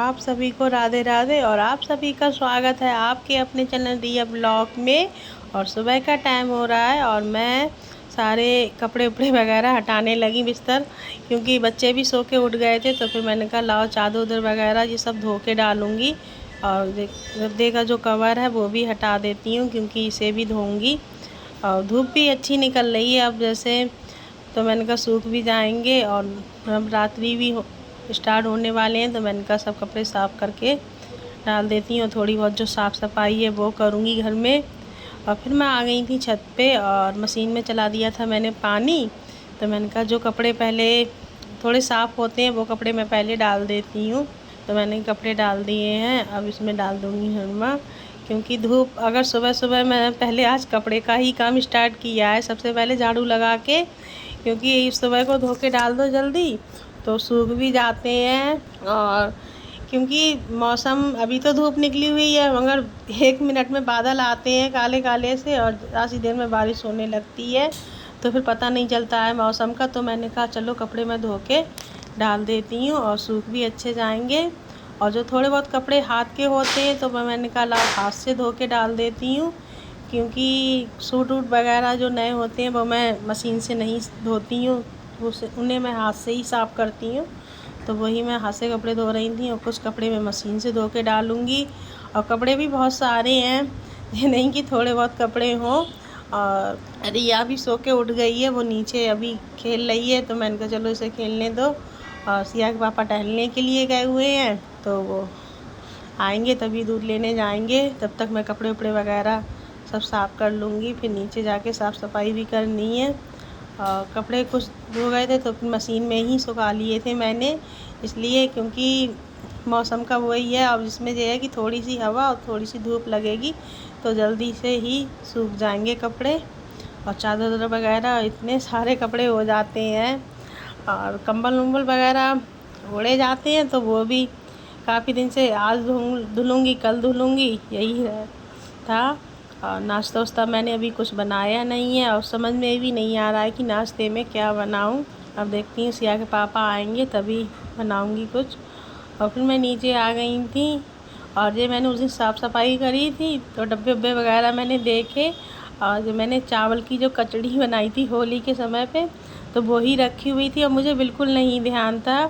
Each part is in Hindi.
आप सभी को राधे राधे और आप सभी का स्वागत है आपके अपने चैनल रिया ब्लॉग में। और सुबह का टाइम हो रहा है और मैं सारे कपड़े उपड़े वगैरह हटाने लगी बिस्तर, क्योंकि बच्चे भी सो के उठ गए थे। तो फिर मैंने कहा लाओ चादर उधर वगैरह ये सब धो के डालूँगी और गद्दे का जो कवर है वो भी हटा देती हूँ, क्योंकि इसे भी धोऊँगी। और धूप भी अच्छी निकल रही है अब जैसे, तो मैंने कहा सूख भी जाएंगे और अब रात्रि भी स्टार्ट होने वाले हैं। तो मैंने कहा सब कपड़े साफ़ करके डाल देती हूँ। थोड़ी बहुत जो साफ़ सफाई है वो करूँगी घर में। और फिर मैं आ गई थी छत पे और मशीन में चला दिया था मैंने पानी। तो मैंने कहा जो कपड़े पहले थोड़े साफ़ होते हैं वो कपड़े मैं पहले डाल देती हूँ। तो मैंने कपड़े डाल दिए हैं, अब इसमें डाल दूँगी हरमा, क्योंकि धूप अगर सुबह सुबह मैं पहले आज कपड़े का ही काम स्टार्ट किया है, सबसे पहले झाड़ू लगा के, क्योंकि सुबह को धो के डाल दो जल्दी तो सूख भी जाते हैं। और क्योंकि मौसम अभी तो धूप निकली हुई है, मगर 1 मिनट में बादल आते हैं काले काले से और आधी देर में बारिश होने लगती है, तो फिर पता नहीं चलता है मौसम का। तो मैंने कहा चलो कपड़े मैं धो के डाल देती हूँ और सूख भी अच्छे जाएंगे। और जो थोड़े बहुत कपड़े हाथ के होते हैं तो मैंने कहा ला हाथ से धो के डाल देती हूँ, क्योंकि सूट वूट वगैरह जो नए होते हैं वो मैं मशीन से नहीं धोती हूँ, उन्हें मैं हाथ से ही साफ़ करती हूँ। तो वही मैं हाथ से कपड़े धो रही थी और कुछ कपड़े मैं मशीन से धो के डालूँगी। और कपड़े भी बहुत सारे हैं, ये नहीं कि थोड़े बहुत कपड़े हों। और रिया भी सो के उठ गई है, वो नीचे अभी खेल रही है, तो मैंने कहा चलो इसे खेलने दो। और सिया के पापा टहलने के लिए गए हुए हैं, तो वो आएंगे तभी दूध लेने जाएंगे। तब तक मैं कपड़े उपड़े वगैरह सब साफ़ कर लूँगी, फिर नीचे जाके साफ़ सफाई भी करनी है। कपड़े कुछ धो गए थे तो फिर मशीन में ही सुखा लिए थे मैंने, इसलिए क्योंकि मौसम का वही है। अब इसमें यह है कि थोड़ी सी हवा और थोड़ी सी धूप लगेगी तो जल्दी से ही सूख जाएंगे कपड़े। और चादर वगैरह इतने सारे कपड़े हो जाते हैं और कंबल उम्बल वगैरह ओढ़े जाते हैं, तो वो भी काफ़ी दिन से आज धुलूँगी कल धुलूँगी यही था। और नाश्ता वास्ता मैंने अभी कुछ बनाया नहीं है और समझ में भी नहीं आ रहा है कि नाश्ते में क्या बनाऊं। अब देखती हूँ सिया के पापा आएंगे तभी बनाऊंगी कुछ। और फिर मैं नीचे आ गई थी और ये मैंने उस दिन साफ़ सफाई करी थी तो डब्बे उब्बे वगैरह मैंने देखे। और जो मैंने चावल की जो कचड़ी बनाई थी होली के समय पे, तो वही रखी हुई थी और मुझे बिल्कुल नहीं ध्यान था।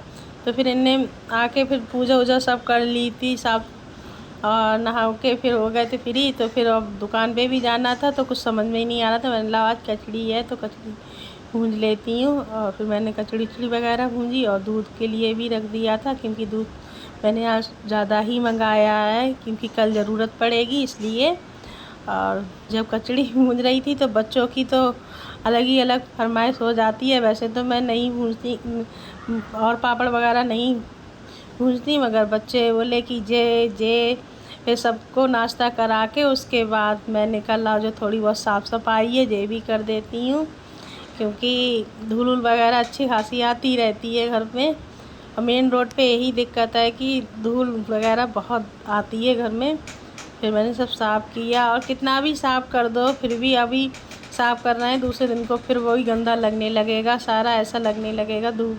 तो फिर इनने आके फिर पूजा वूजा सब कर ली थी साफ और नहा के फिर हो गए थे फ्री। तो फिर अब दुकान पे भी जाना था तो कुछ समझ में ही नहीं आ रहा था। मैंने कहा आज कचड़ी है तो कचड़ी भूंज लेती हूँ। और फिर मैंने कचड़ी उचड़ी वगैरह भूंजी और दूध के लिए भी रख दिया था, क्योंकि दूध मैंने आज ज़्यादा ही मंगाया है क्योंकि कल ज़रूरत पड़ेगी इसलिए। और जब कचड़ी भूंज रही थी तो बच्चों की तो अलग ही अलग फरमाइश हो जाती है। वैसे तो मैं नहीं भूंजती और पापड़ वगैरह नहीं भूंजती, मगर बच्चे बोले कि जे फिर सबको नाश्ता करा के उसके बाद मैंने कहा जो थोड़ी बहुत साफ़ सफाई है ये भी कर देती हूँ, क्योंकि धूल वूल वगैरह अच्छी खासी आती रहती है घर में। और मेन रोड पे यही दिक्कत है कि धूल वगैरह बहुत आती है घर में। फिर मैंने सब साफ़ किया और कितना भी साफ़ कर दो फिर भी अभी साफ़ करना है दूसरे दिन को फिर वही गंदा लगने लगेगा, सारा ऐसा लगने लगेगा धूल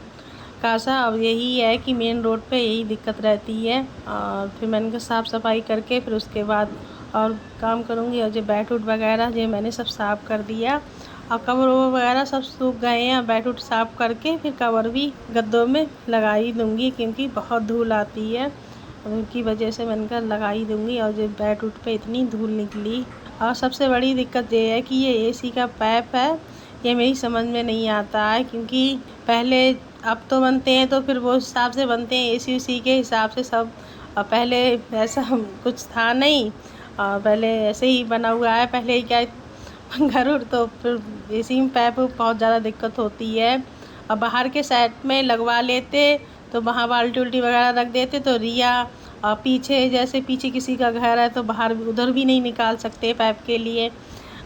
का सा। अब यही है कि मेन रोड पे यही दिक्कत रहती है। और फिर मैंने कहा साफ़ सफाई करके फिर उसके बाद और काम करूँगी। और जो बेड उड वगैरह ये मैंने सब साफ़ कर दिया और कवर ववर वगैरह सब सूख गए हैं। बेड उड साफ़ करके फिर कवर भी गद्दों में लगा ही दूँगी, क्योंकि बहुत धूल आती है उनकी वजह से मैंने कहा लगा ही दूँगी। और जो बेड उड पे इतनी धूल निकली। और सबसे बड़ी दिक्कत ये है कि ये एसी का पाइप है, ये मेरी समझ में नहीं आता है, क्योंकि पहले अब तो बनते हैं तो फिर वो हिसाब से बनते हैं एसी उसी के हिसाब से सब। पहले ऐसा कुछ था नहीं, पहले ऐसे ही बना हुआ है। पहले ही क्या घर उर तो फिर एसी में पाइप बहुत ज़्यादा दिक्कत होती है। अब बाहर के साइड में लगवा लेते तो वहाँ बाल्टी उल्टी वगैरह रख देते तो रिया पीछे जैसे पीछे किसी का घर है तो बाहर उधर भी नहीं निकाल सकते पाइप के लिए।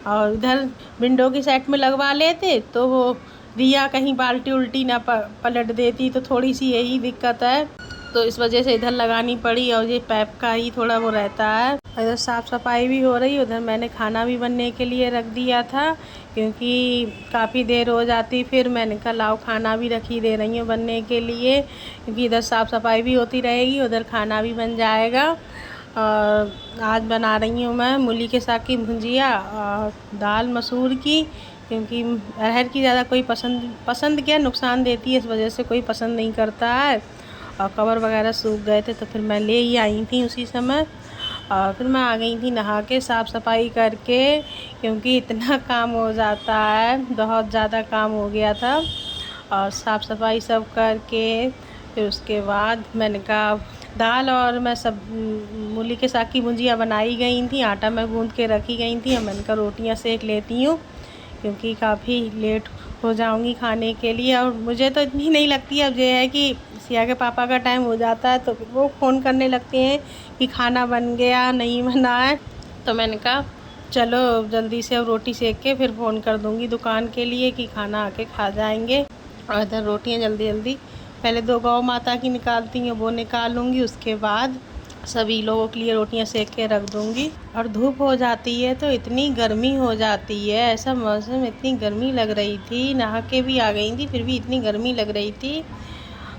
और इधर विंडो की साइड में लगवा लेते तो वो रिया कहीं बाल्टी उल्टी ना पलट देती, तो थोड़ी सी यही दिक्कत है। तो इस वजह से इधर लगानी पड़ी। और ये पैप का ही थोड़ा वो रहता है। इधर साफ़ सफाई भी हो रही, उधर मैंने खाना भी बनने के लिए रख दिया था क्योंकि काफ़ी देर हो जाती। फिर मैंने कहा लाओ खाना भी रखी दे रही हूँ बनने के लिए, क्योंकि इधर साफ़ सफाई भी होती रहेगी, उधर खाना भी बन जाएगा। और आज बना रही हूँ मैं मूली के साग की भुजिया और दाल मसूर की, क्योंकि अरहर की ज़्यादा कोई पसंद क्या नुकसान देती है, इस वजह से कोई पसंद नहीं करता है। और कवर वगैरह सूख गए थे तो फिर मैं ले ही आई थी उसी समय। और फिर मैं आ गई थी नहा के साफ़ सफाई करके, क्योंकि इतना काम हो जाता है, बहुत ज़्यादा काम हो गया था। और साफ़ सफाई सब करके फिर उसके बाद मैंने कहा दाल और मैं सब मूली के साग की भुजिया बनाई गई थी, आटा मैं गूँध के रखी गई थी। अब मैंने कहा रोटियाँ सेक लेती हूँ क्योंकि काफ़ी लेट हो जाऊंगी खाने के लिए। और मुझे तो इतनी नहीं लगती, अब ये है कि सिया के पापा का टाइम हो जाता है तो वो फ़ोन करने लगते हैं कि खाना बन गया नहीं बना है। तो मैंने कहा चलो जल्दी से अब रोटी सेक के फिर फ़ोन कर दूँगी दुकान के लिए कि खाना आके खा जाएंगे। और इधर रोटियाँ जल्दी जल्दी पहले 2 गौ माता की निकालती हूँ, वो निकालूँगी, उसके बाद सभी लोगों के लिए रोटियां सेक के रख दूँगी। और धूप हो जाती है तो इतनी गर्मी हो जाती है, ऐसा मौसम, इतनी गर्मी लग रही थी। नहा के भी आ गई थी फिर भी इतनी गर्मी लग रही थी।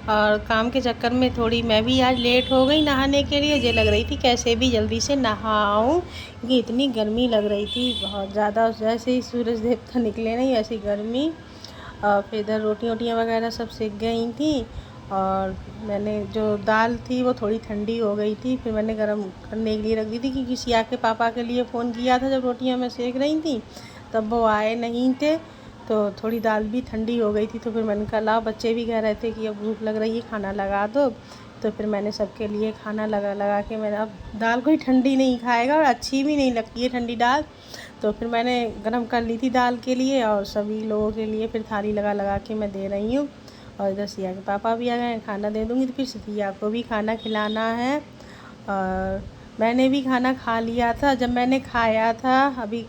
और काम के चक्कर में थोड़ी मैं भी आज लेट हो गई नहाने के लिए। ये लग रही थी कैसे भी जल्दी से नहाऊं, क्योंकि इतनी गर्मी लग रही थी बहुत ज़्यादा। जैसे ही सूरज देवता निकले नहीं ऐसी गर्मी। और फिर इधर रोटियाँ वगैरह सब सेक गई थी। और मैंने जो दाल थी वो थोड़ी ठंडी हो गई थी, फिर मैंने गरम करने के लिए रख दी थी, क्योंकि सिया के पापा के लिए फ़ोन किया था जब रोटियां मैं सेक रही थी, तब वो आए नहीं थे तो थोड़ी दाल भी ठंडी हो गई थी। तो फिर मैंने कहा लाओ, बच्चे भी कह रहे थे कि अब भूख लग रही है खाना लगा दो, तो फिर मैंने सबके लिए खाना लगा के मैंने, अब दाल कोई ठंडी नहीं खाएगा और अच्छी भी नहीं लगती है ठंडी दाल, तो फिर मैंने गरम कर ली थी दाल के लिए और सभी लोगों के लिए फिर थाली लगा के मैं दे रही हूँ। और इधर सिया के पापा भी आ गए, खाना दे दूँगी तो फिर सिया को भी खाना खिलाना है। और मैंने भी खाना खा लिया था, जब मैंने खाया था अभी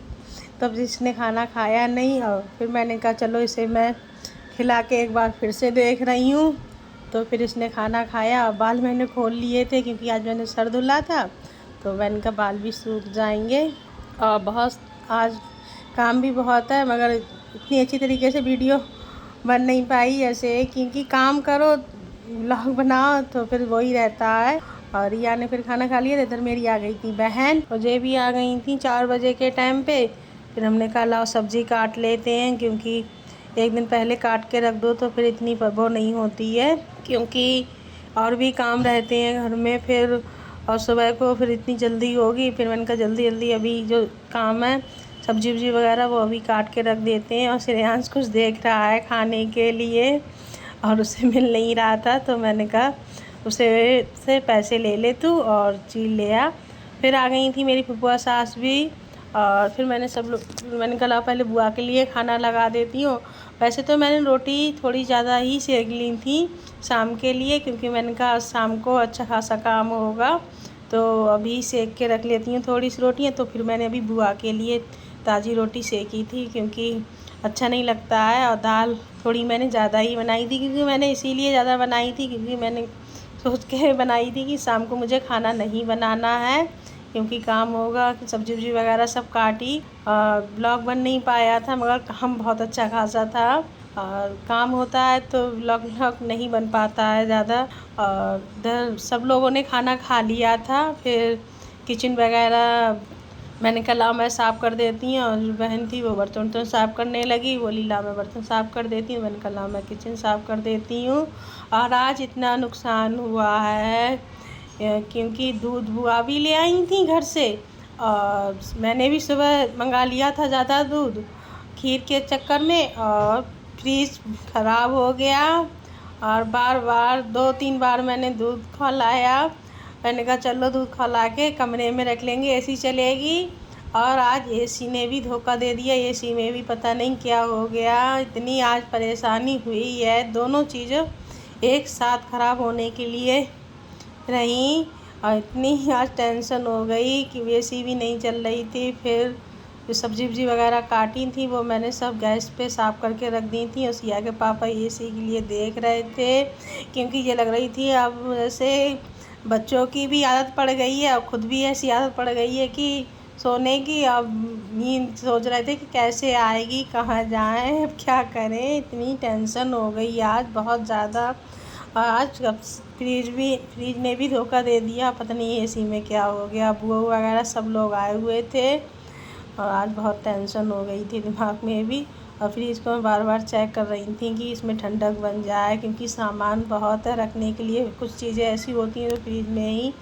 तब जिसने खाना खाया नहीं, और फिर मैंने कहा चलो इसे मैं खिला के एक बार फिर से देख रही हूँ। तो फिर इसने खाना खाया और बाल मैंने खोल लिए थे क्योंकि आज मैंने सर धुला था, तो मैंने कहा बाल भी सूख जाएंगे। और बहुत आज काम भी बहुत है, मगर इतनी अच्छी तरीके से वीडियो बन नहीं पाई ऐसे, क्योंकि काम करो व्लॉग बनाओ तो फिर वही रहता है। और रिया ने फिर खाना खा लिया था। इधर मेरी आ गई थी बहन और ये भी आ गई थी 4 बजे के टाइम पे। फिर हमने कहा लाओ सब्ज़ी काट लेते हैं, क्योंकि एक दिन पहले काट के रख दो तो फिर इतनी वो नहीं होती है, क्योंकि और भी काम रहते हैं घर में फिर, और सुबह को फिर इतनी जल्दी होगी। फिर मैंने कहा जल्दी जल्दी अभी जो काम है सब्जी वब्जी वगैरह वो अभी काट के रख देते हैं। और श्रेयांश कुछ देख रहा है खाने के लिए और उसे मिल नहीं रहा था, तो मैंने कहा उसे से पैसे ले ले तू और चीज़ ले आ। फिर आ गई थी मेरी फुफुआ सास भी। और फिर मैंने कहा पहले बुआ के लिए खाना लगा देती हूँ। वैसे तो मैंने रोटी थोड़ी ज़्यादा ही सेक ली थी शाम के लिए, क्योंकि मैंने कहा शाम को अच्छा खासा काम होगा, तो अभी सेक के रख लेती हूँ थोड़ी सी रोटियाँ। तो फिर मैंने अभी बुआ के लिए ताज़ी रोटी सेकी थी, क्योंकि अच्छा नहीं लगता है। और दाल थोड़ी मैंने ज़्यादा ही बनाई थी, क्योंकि मैंने इसीलिए ज़्यादा बनाई थी क्योंकि मैंने सोच के बनाई थी कि शाम को मुझे खाना नहीं बनाना है, क्योंकि काम होगा। सब्जी वब्जी वगैरह सब काटी, ब्लॉग बन नहीं पाया था, मगर काम बहुत अच्छा खासा था। और काम होता है तो व्लॉग नहीं बन पाता है ज़्यादा। और इधर सब लोगों ने खाना खा लिया था। फिर किचन वगैरह मैंने कहा लाओ मैं साफ़ कर देती हूँ, और जो बहन थी वो बर्तन तो साफ़ करने लगी, बोली ला मैं बर्तन साफ़ कर देती हूँ। मैंने कहा लाओ मैं किचन साफ़ कर देती हूँ। और आज इतना नुकसान हुआ है क्योंकि दूध बुआ भी ले आई थी घर से, और मैंने भी सुबह मंगा लिया था ज़्यादा दूध खीर के चक्कर में, और फ्रीज ख़राब हो गया। और बार बार 2-3 बार मैंने दूध खौलाया। मैंने कहा चलो दूध खौला के कमरे में रख लेंगे, एसी चलेगी। और आज एसी ने भी धोखा दे दिया, एसी में भी पता नहीं क्या हो गया। इतनी आज परेशानी हुई है, दोनों चीज़ें एक साथ ख़राब होने के लिए रही। और इतनी आज टेंशन हो गई कि एसी भी नहीं चल रही थी। फिर जो सब्जी वब्जी वगैरह काटी थी वो मैंने सब गैस पे साफ़ करके रख दी थी। और सिया के पापा एसी के लिए देख रहे थे, क्योंकि ये लग रही थी अब जैसे बच्चों की भी आदत पड़ गई है और ख़ुद भी ऐसी आदत पड़ गई है कि सोने की। अब नींद सोच रहे थे कि कैसे आएगी, कहाँ जाएं, अब क्या करें। इतनी टेंशन हो गई आज बहुत ज़्यादा। आज फ्रिज ने भी धोखा दे दिया, पता नहीं एसी में क्या हो गया। बुआ वगैरह सब लोग आए हुए थे और आज बहुत टेंशन हो गई थी दिमाग में भी। और फ्रिज को मैं बार बार चेक कर रही थी कि इसमें ठंडक बन जाए, क्योंकि सामान बहुत है रखने के लिए। कुछ चीज़ें ऐसी होती हैं जो फ्रिज में ही।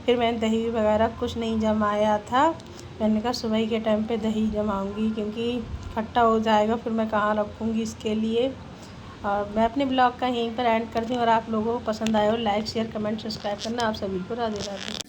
फिर मैंने दही वगैरह कुछ नहीं जमाया था। मैंने कहा सुबह के टाइम पे दही जमाऊंगी, क्योंकि खट्टा हो जाएगा फिर मैं कहाँ रखूँगी इसके लिए। और मैं अपने ब्लॉग का यहीं पर एंड करती हूँ। और आप लोगों को पसंद आए हो लाइक शेयर कमेंट सब्सक्राइब करना। आप सभी को राधे राधे।